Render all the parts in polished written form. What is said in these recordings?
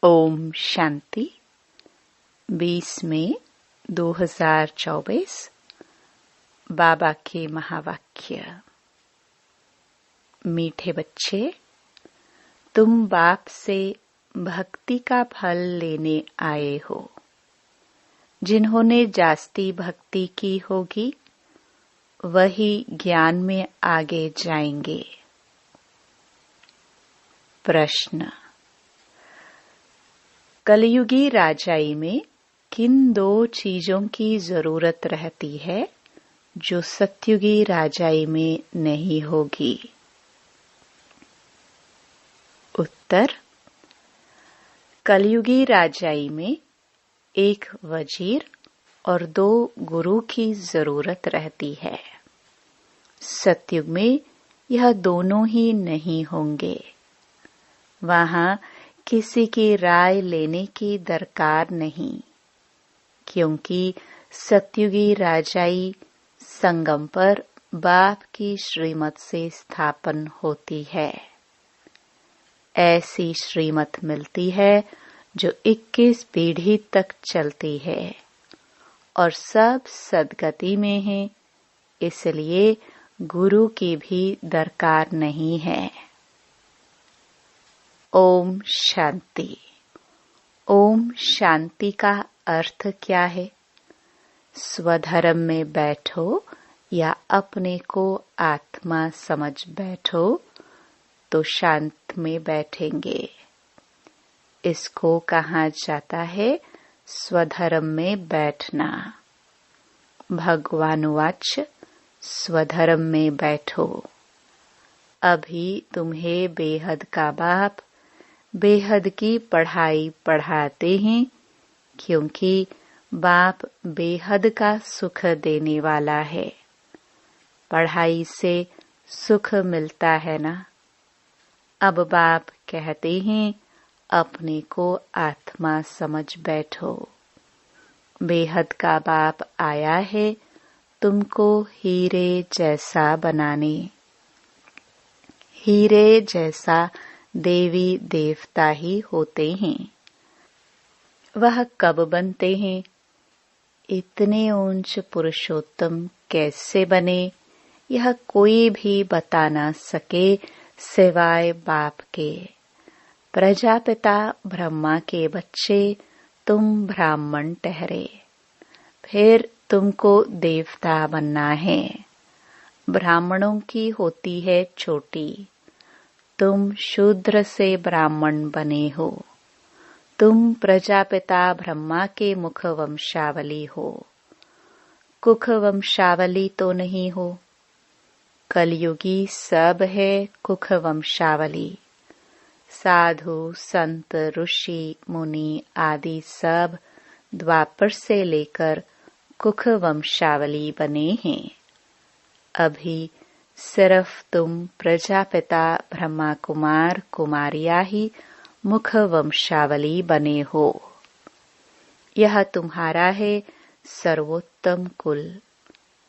ओम शांति 20 मई 2024 बाबा के महावाक्य। मीठे बच्चे, तुम बाप से भक्ति का फल लेने आए हो। जिन्होंने जास्ती भक्ति की होगी वही ज्ञान में आगे जाएंगे। प्रश्न: कलयुगी राजाई में किन दो चीजों की जरूरत रहती है जो सत्युगी राजाई में नहीं होगी? उत्तर: कलयुगी राजाई में एक वजीर और 2 गुरु की जरूरत रहती है। सतयुग में यह दोनों ही नहीं होंगे। वहां किसी की राय लेने की दरकार नहीं, क्योंकि सतयुगी राजाई संगम पर बाप की श्रीमत से स्थापन होती है। ऐसी श्रीमत मिलती है जो 21 पीढ़ी तक चलती है और सब सदगति में है, इसलिए गुरु की भी दरकार नहीं है। ओम शांति। ओम शांति का अर्थ क्या है? स्वधर्म में बैठो या अपने को आत्मा समझ बैठो तो शांत में बैठेंगे। इसको कहा जाता है स्वधर्म में बैठना। भगवान वाच, स्वधर्म में बैठो। अभी तुम्हें बेहद का बाप बेहद की पढ़ाई पढ़ाते हैं, क्योंकि बाप बेहद का सुख देने वाला है। पढ़ाई से सुख मिलता है ना। अब बाप कहते हैं अपने को आत्मा समझ बैठो। बेहद का बाप आया है तुमको हीरे जैसा बनाने। हीरे जैसा देवी देवता ही होते हैं। वह कब बनते हैं? इतने ऊंच पुरुषोत्तम कैसे बने, यह कोई भी बता ना सके सिवाय बाप के। प्रजापिता ब्रह्मा के बच्चे तुम ब्राह्मण ठहरे, फिर तुमको देवता बनना है। ब्राह्मणों की होती है चोटी, तुम शूद्र से ब्राह्मण बने हो। तुम प्रजापिता ब्रह्मा के मुख वंशावली हो, कुख वंशावली तो नहीं हो। कलयुगी सब है कुख वंशावली। साधु संत ऋषि मुनि आदि सब द्वापर से लेकर कुख वंशावली बने हैं। अभी सिर्फ तुम प्रजापिता ब्रह्मा कुमार कुमारिया ही मुख वंशावली बने हो। यह तुम्हारा है सर्वोत्तम कुल,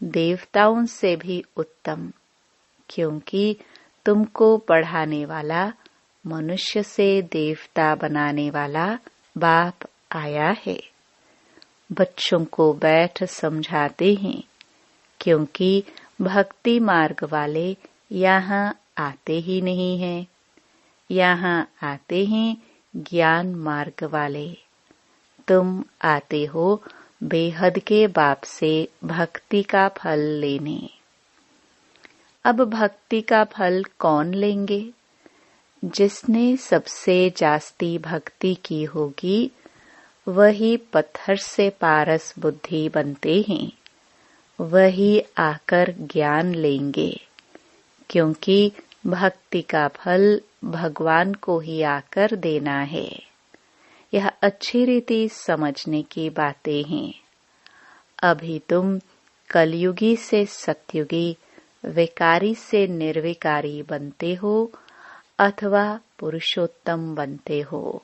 देवताओं से भी उत्तम, क्योंकि तुमको पढ़ाने वाला, मनुष्य से देवता बनाने वाला बाप आया है। बच्चों को बैठ समझाते हैं, क्योंकि भक्ति मार्ग वाले यहाँ आते ही नहीं हैं। यहाँ आते हैं ज्ञान मार्ग वाले। तुम आते हो बेहद के बाप से भक्ति का फल लेने। अब भक्ति का फल कौन लेंगे? जिसने सबसे जास्ती भक्ति की होगी वही पत्थर से पारस बुद्धि बनते हैं। वही आकर ज्ञान लेंगे, क्योंकि भक्ति का फल भगवान को ही आकर देना है। यह अच्छी रीति समझने की बातें हैं। अभी तुम कलयुगी से सत्युगी, विकारी से निर्विकारी बनते हो अथवा पुरुषोत्तम बनते हो।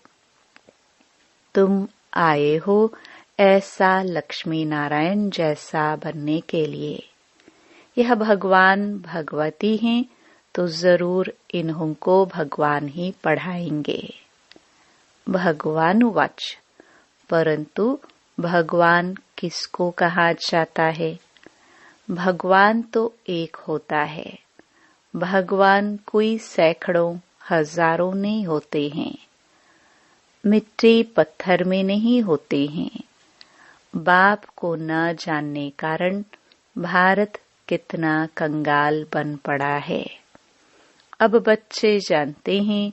तुम आए हो ऐसा लक्ष्मी नारायण जैसा बनने के लिए। यह भगवान भगवती हैं तो जरूर इन्हों को भगवान ही पढ़ाएंगे। भगवान वच, परंतु भगवान किसको कहा जाता है? भगवान तो एक होता है। भगवान कोई सैकड़ों हजारों नहीं होते हैं, मिट्टी पत्थर में नहीं होते हैं। बाप को न जानने कारण भारत कितना कंगाल बन पड़ा है। अब बच्चे जानते हैं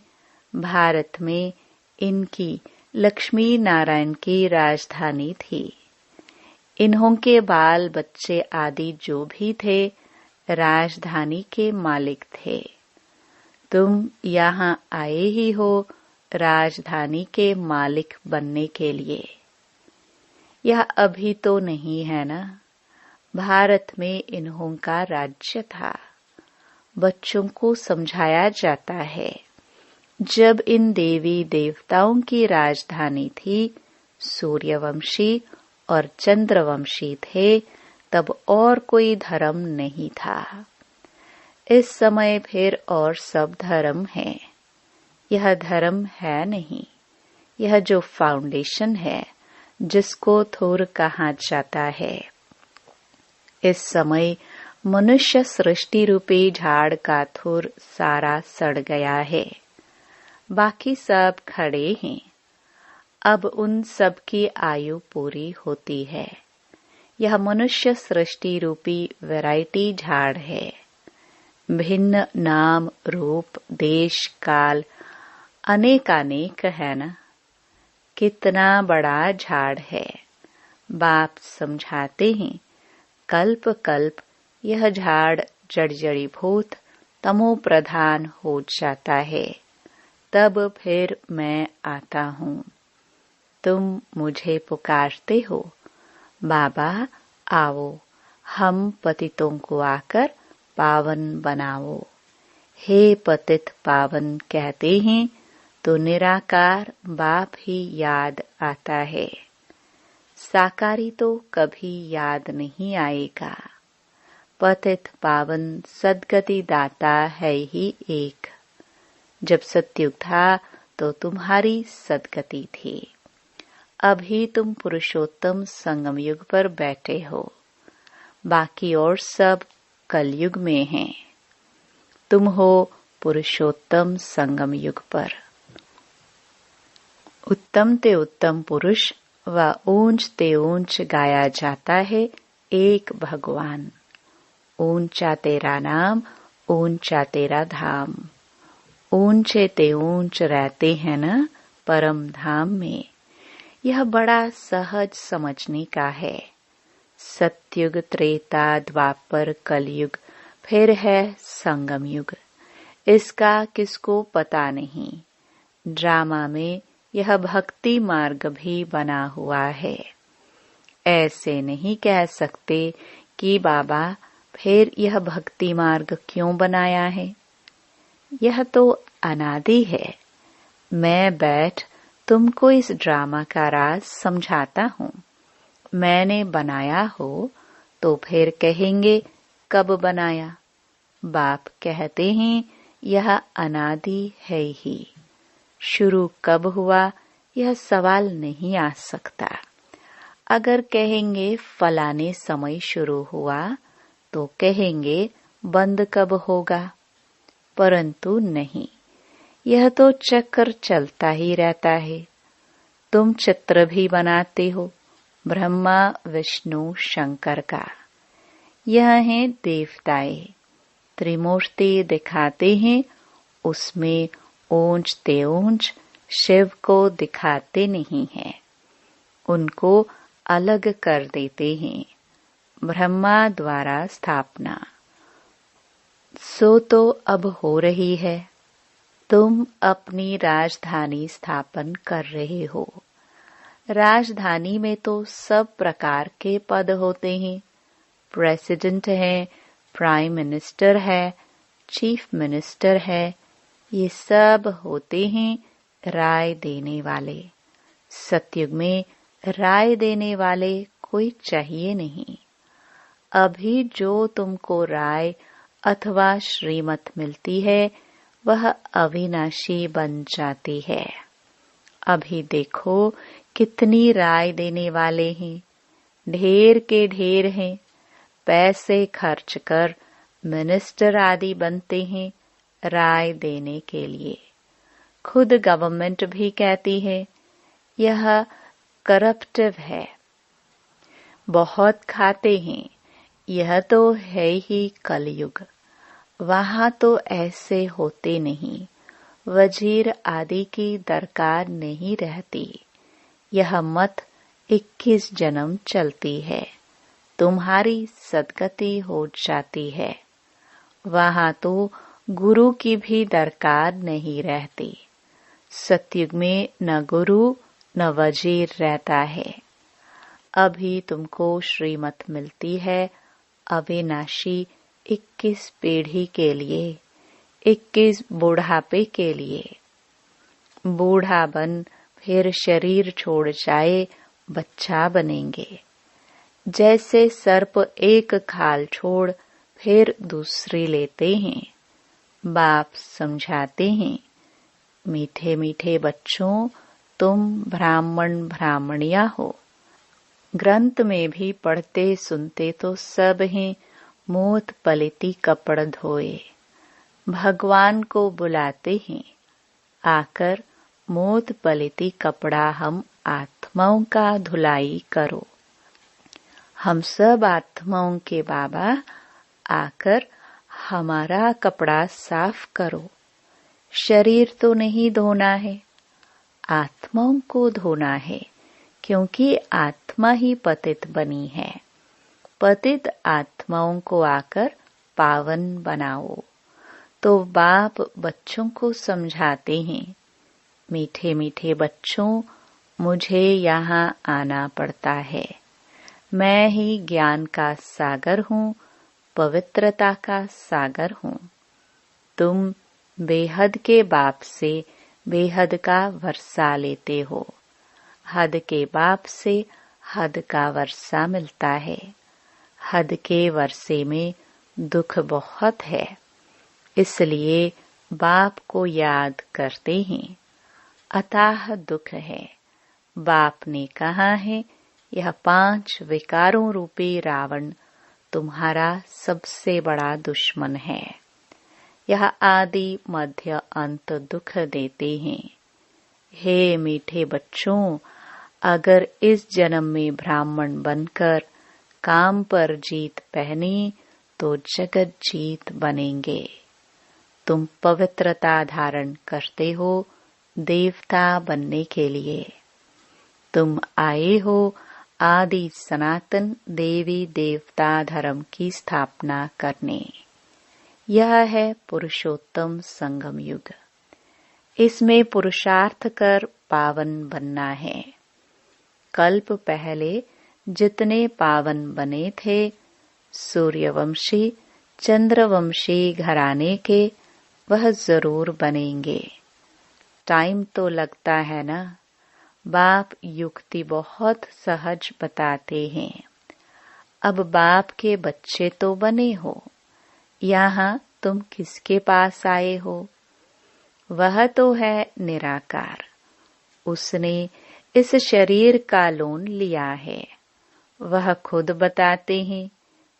भारत में इनकी लक्ष्मी नारायण की राजधानी थी। इन्हों के बाल बच्चे आदि जो भी थे राजधानी के मालिक थे। तुम यहाँ आए ही हो राजधानी के मालिक बनने के लिए। यह अभी तो नहीं है ना। भारत में इन्हों का राज्य था। बच्चों को समझाया जाता है जब इन देवी देवताओं की राजधानी थी, सूर्यवंशी और चंद्रवंशी थे, तब और कोई धर्म नहीं था। इस समय फिर और सब धर्म है। यह धर्म है नहीं। यह जो फाउंडेशन है जिसको थोर कहा जाता है। इस समय मनुष्य सृष्टि रूपी झाड़ का थोर सारा सड़ गया है। बाकी सब खड़े हैं। अब उन सब की आयु पूरी होती है। यह मनुष्य सृष्टि रूपी वैरायटी झाड़ है। भिन्न नाम रूप देश काल अनेकानेक है ना। कितना बड़ा झाड़ है। बाप समझाते हैं कल्प कल्प यह झाड़ जड़जड़ीभूत तमो प्रधान हो जाता है। तब फिर मैं आता हूँ। तुम मुझे पुकारते हो, बाबा आओ, हम पतितों को आकर पावन बनाओ। हे पतित पावन कहते हैं तो निराकार बाप ही याद आता है। साकारी तो कभी याद नहीं आएगा। पतित पावन सद्गति दाता है ही एक। जब सतयुग था तो तुम्हारी सद्गति थी। अभी तुम पुरुषोत्तम संगम युग पर बैठे हो। बाकी और सब कलयुग में हैं। तुम हो पुरुषोत्तम संगम युग पर। उत्तम ते उत्तम पुरुष व ऊंच ते ऊंच गाया जाता है एक भगवान। ऊंचा तेरा नाम, ऊंचा तेरा धाम। ऊंचे ते ऊंच रहते हैं न परम धाम में। यह बड़ा सहज समझने का है। सतयुग त्रेता द्वापर कलयुग फिर है संगम युग। इसका किसको पता नहीं। ड्रामा में यह भक्ति मार्ग भी बना हुआ है। ऐसे नहीं कह सकते कि बाबा फिर यह भक्ति मार्ग क्यों बनाया है। यह तो अनादि है। मैं बैठ तुमको इस ड्रामा का राज समझाता हूँ। मैंने बनाया हो तो फिर कहेंगे कब बनाया। बाप कहते हैं यह अनादि है ही। शुरू कब हुआ यह सवाल नहीं आ सकता। अगर कहेंगे फलाने समय शुरू हुआ तो कहेंगे बंद कब होगा। परंतु नहीं, यह तो चक्र चलता ही रहता है। तुम चित्र भी बनाते हो ब्रह्मा विष्णु शंकर का। यह है देवताएं त्रिमूर्ति दिखाते हैं। उसमें ऊंच ते ऊंच शिव को दिखाते नहीं हैं। उनको अलग कर देते हैं। ब्रह्मा द्वारा स्थापना सो तो अब हो रही है। तुम अपनी राजधानी स्थापन कर रहे हो। राजधानी में तो सब प्रकार के पद होते हैं। प्रेसिडेंट है, प्राइम मिनिस्टर है, चीफ मिनिस्टर है। ये सब होते हैं राय देने वाले। सतयुग में राय देने वाले कोई चाहिए नहीं। अभी जो तुमको राय अथवा श्रीमत मिलती है वह अविनाशी बन जाती है। अभी देखो कितनी राय देने वाले हैं, ढेर के ढेर हैं। पैसे खर्च कर मिनिस्टर आदि बनते हैं राय देने के लिए। खुद गवर्नमेंट भी कहती है यह करप्टिव है। बहुत खाते हैं, यह तो है ही कलयुग। वहां तो ऐसे होते नहीं, वजीर आदि की दरकार नहीं रहती। यह मत 21 जन्म चलती है, तुम्हारी सदगति हो जाती है। वहां तो गुरु की भी दरकार नहीं रहती। सतयुग में न गुरु न वजीर रहता है। अभी तुमको श्रीमत मिलती है अविनाशी 21 पीढ़ी के लिए, 21 बुढ़ापे के लिए। बूढ़ा बन फिर शरीर छोड़ जाए, बच्चा बनेंगे। जैसे सर्प एक खाल छोड़ फिर दूसरी लेते हैं। बाप समझाते हैं, मीठे मीठे बच्चों, तुम ब्राह्मण ब्राह्मणिया हो। ग्रंथ में भी पढ़ते सुनते तो सब हैं, मूत पलिती कपड़ धोए। भगवान को बुलाते हैं, आकर मूत पलिती कपड़ा हम आत्माओं का धुलाई करो। हम सब आत्माओं के बाबा, आकर हमारा कपड़ा साफ करो। शरीर तो नहीं धोना है, आत्माओं को धोना है, क्योंकि आत्मा ही पतित बनी है। पतित आत्माओं को आकर पावन बनाओ। तो बाप बच्चों को समझाते हैं, मीठे मीठे बच्चों, मुझे यहाँ आना पड़ता है। मैं ही ज्ञान का सागर हूँ, पवित्रता का सागर हूँ। तुम बेहद के बाप से बेहद का वर्षा लेते हो। हद के बाप से हद का वर्षा मिलता है। हद के वर्षे में दुख बहुत है, इसलिए बाप को याद करते हैं। अथाह दुख है। बाप ने कहा है, यह 5 विकारों रूपी रावण तुम्हारा सबसे बड़ा दुश्मन है। यह आदि मध्य अंत दुख देते हैं। हे मीठे बच्चों, अगर इस जन्म में ब्राह्मण बनकर काम पर जीत पहनी तो जगत जीत बनेंगे। तुम पवित्रता धारण करते हो देवता बनने के लिए। तुम आए हो आदि सनातन देवी देवता धर्म की स्थापना करने। यह है पुरुषोत्तम संगम युग। इसमें पुरुषार्थ कर पावन बनना है। कल्प पहले जितने पावन बने थे, सूर्यवंशी चंद्रवंशी घराने के, वह जरूर बनेंगे। टाइम तो लगता है ना। बाप युक्ति बहुत सहज बताते हैं। अब बाप के बच्चे तो बने हो, यहाँ तुम किसके पास आए हो? वह तो है निराकार। उसने इस शरीर का लोन लिया है। वह खुद बताते हैं,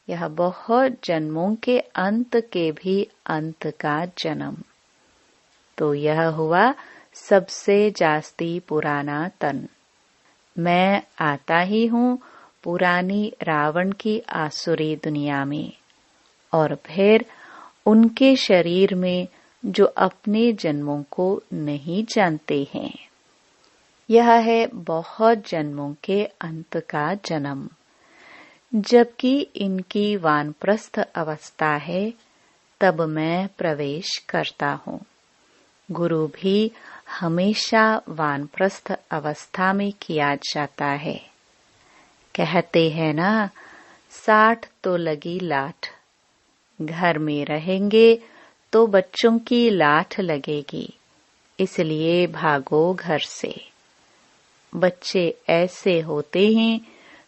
यह बहुत जन्मों के अंत के भी अंत का जन्म। तो यह हुआ सबसे जास्ती पुराना तन। मैं आता ही हूँ पुरानी रावण की आसुरी दुनिया में, और फिर उनके शरीर में जो अपने जन्मों को नहीं जानते हैं। यह है बहुत जन्मों के अंत का जन्म। जबकि इनकी वानप्रस्थ अवस्था है, तब मैं प्रवेश करता हूँ। गुरु भी हमेशा वानप्रस्थ अवस्था में किया जाता है। कहते हैं ना, 60 तो लगी लाठ। घर में रहेंगे तो बच्चों की लाठ लगेगी, इसलिए भागो घर से। बच्चे ऐसे होते हैं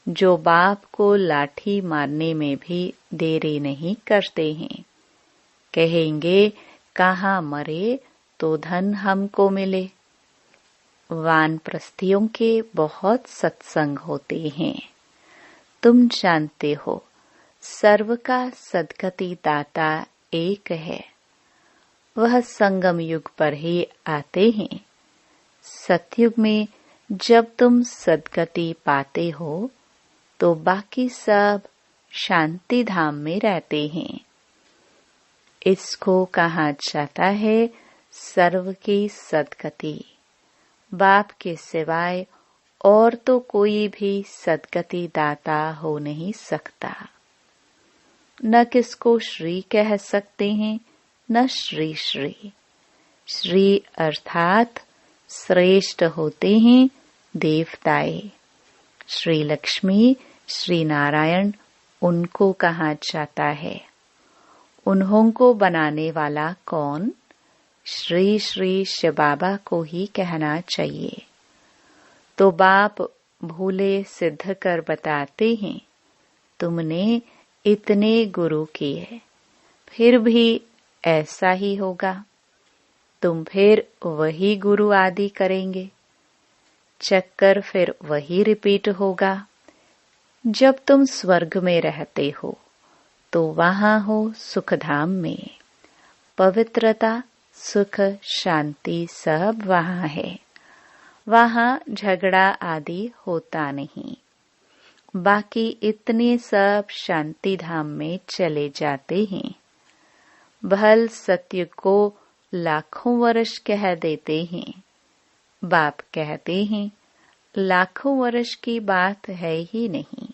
जो बाप को लाठी मारने में भी देरी नहीं करते हैं। कहेंगे, कहाँ मरे तो धन हमको मिले। वानप्रस्थियों के बहुत सत्संग होते हैं। तुम जानते हो सर्व का सद्गति दाता एक है। वह संगम युग पर ही आते हैं। सतयुग में जब तुम सद्गति पाते हो तो बाकी सब शांति धाम में रहते हैं। इसको कहा जाता है सर्व की सद्गति। बाप के सिवाय और तो कोई भी सद्गति दाता हो नहीं सकता। न किसको श्री कह सकते हैं न श्री श्री। श्री अर्थात श्रेष्ठ होते हैं देवताए। श्री लक्ष्मी श्री नारायण उनको कहा जाता है। उन्हों को बनाने वाला कौन? श्री श्री शिव बाबा को ही कहना चाहिए। तो बाप भूले सिद्ध कर बताते हैं तुमने इतने गुरु किए फिर भी ऐसा ही होगा। तुम फिर वही गुरु आदि करेंगे। चक्कर फिर वही रिपीट होगा। जब तुम स्वर्ग में रहते हो तो वहां हो सुखधाम में। पवित्रता सुख शांति सब वहां है। वहां झगड़ा आदि होता नहीं। बाकी इतने सब शांति धाम में चले जाते हैं। भल सतयुग को लाखों वर्ष कह देते हैं। बाप कहते हैं लाखों वर्ष की बात है ही नहीं।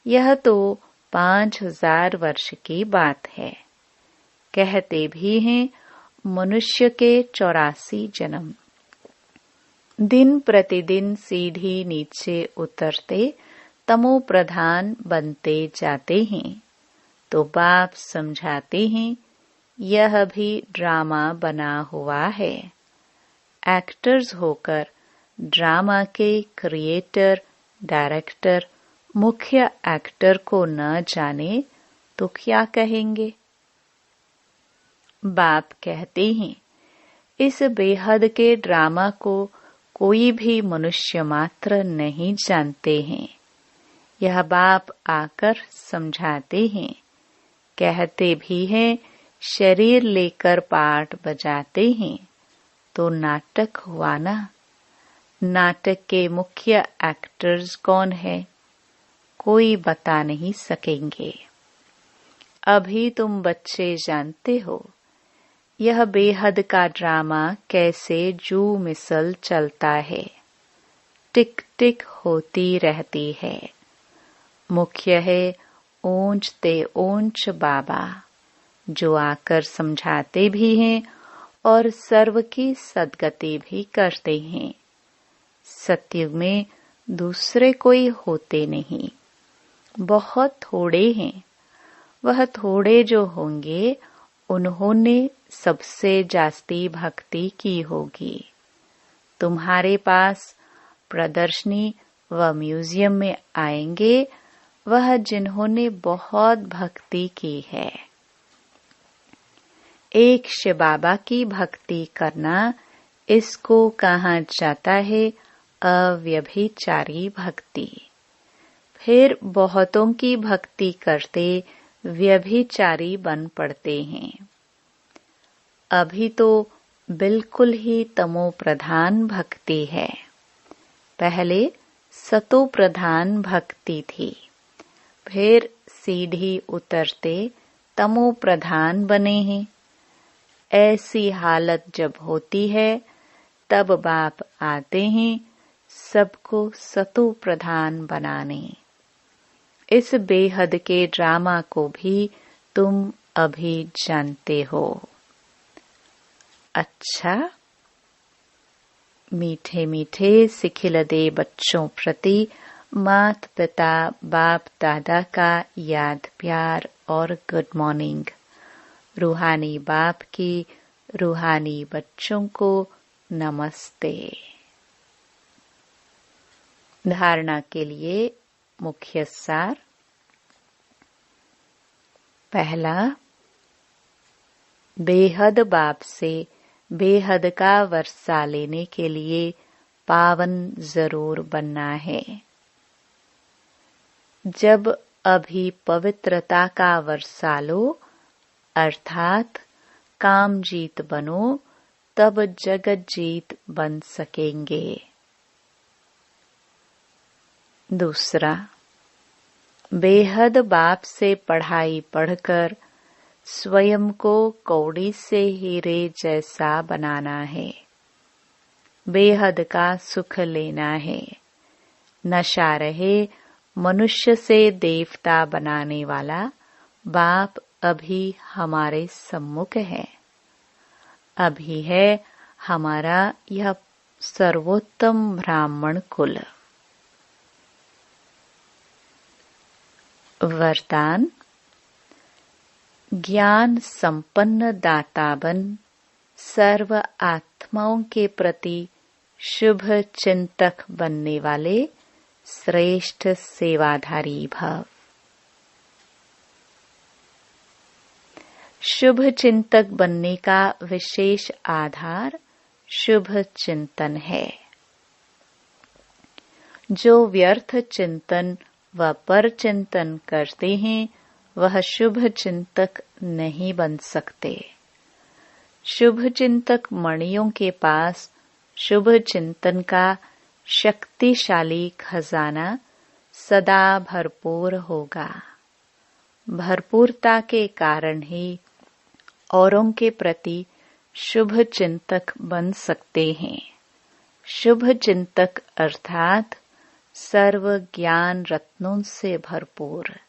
यह तो 5000 वर्ष की बात है। कहते भी हैं मनुष्य के 84 जन्म। दिन प्रतिदिन सीढ़ी नीचे उतरते तमो प्रधान बनते जाते हैं। तो बाप समझाते हैं यह भी ड्रामा बना हुआ है। एक्टर्स होकर ड्रामा के क्रिएटर डायरेक्टर मुख्य एक्टर को न जाने तो क्या कहेंगे। बाप कहते हैं इस बेहद के ड्रामा को कोई भी मनुष्य मात्र नहीं जानते हैं। यह बाप आकर समझाते हैं। कहते भी हैं शरीर लेकर पाठ बजाते हैं तो नाटक हुआ ना। नाटक के मुख्य एक्टर्स कौन है कोई बता नहीं सकेंगे। अभी तुम बच्चे जानते हो यह बेहद का ड्रामा कैसे जू मिसल चलता है। टिक टिक होती रहती है। मुख्य है ऊंच ते ऊंच बाबा जो आकर समझाते भी हैं और सर्व की सद्गति भी करते हैं। सतयुग में दूसरे कोई होते नहीं। बहुत थोड़े हैं। वह थोड़े जो होंगे उन्होंने सबसे जास्ती भक्ति की होगी। तुम्हारे पास प्रदर्शनी व म्यूजियम में आएंगे वह जिन्होंने बहुत भक्ति की है। एक शिव बाबा की भक्ति करना इसको कहा जाता है अव्यभिचारी भक्ति। फिर बहुतों की भक्ति करते व्यभिचारी बन पड़ते हैं। अभी तो बिल्कुल ही तमो प्रधान भक्ति है। पहले सतो प्रधान भक्ति थी। फिर सीढ़ी उतरते तमो प्रधान बने हैं। ऐसी हालत जब होती है तब बाप आते हैं सबको सतो प्रधान बनाने। इस बेहद के ड्रामा को भी तुम अभी जानते हो। अच्छा, मीठे मीठे सिखिलदे बच्चों प्रति मात पिता बाप दादा का याद प्यार और गुड मॉर्निंग। रूहानी बाप की रूहानी बच्चों को नमस्ते। धारणा के लिए मुख्य सार। पहला, बेहद बाप से बेहद का वर्षा लेने के लिए पावन जरूर बनना है। जब अभी पवित्रता का वर्षा लो अर्थात काम जीत बनो, तब जगत जीत बन सकेंगे। दूसरा, बेहद बाप से पढ़ाई पढ़कर स्वयं को कौड़ी से हीरे जैसा बनाना है। बेहद का सुख लेना है। नशा रहे मनुष्य से देवता बनाने वाला बाप अभी हमारे सम्मुख है। अभी है हमारा यह सर्वोत्तम ब्राह्मण कुल। वरदान, ज्ञान संपन्न दाता बन सर्व आत्माओं के प्रति शुभ चिंतक बनने वाले श्रेष्ठ सेवाधारी भव। शुभ चिंतक बनने का विशेष आधार शुभ चिंतन है। जो व्यर्थ चिंतन व पर चिंतन करते हैं वह शुभ चिंतक नहीं बन सकते। शुभ चिंतक मणियों के पास शुभ चिंतन का शक्तिशाली खजाना सदा भरपूर होगा। भरपूरता के कारण ही औरों के प्रति शुभ चिंतक बन सकते हैं। शुभ चिंतक अर्थात सर्व ज्ञान रत्नों से भरपूर।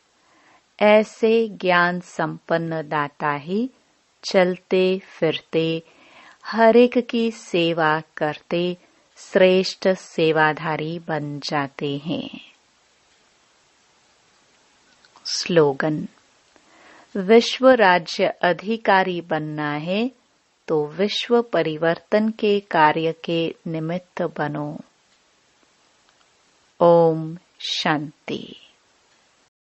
ऐसे ज्ञान संपन्न दाता ही चलते फिरते हर एक की सेवा करते श्रेष्ठ सेवाधारी बन जाते हैं। स्लोगन, विश्व राज्य अधिकारी बनना है तो विश्व परिवर्तन के कार्य के निमित्त बनो। ओम शांति।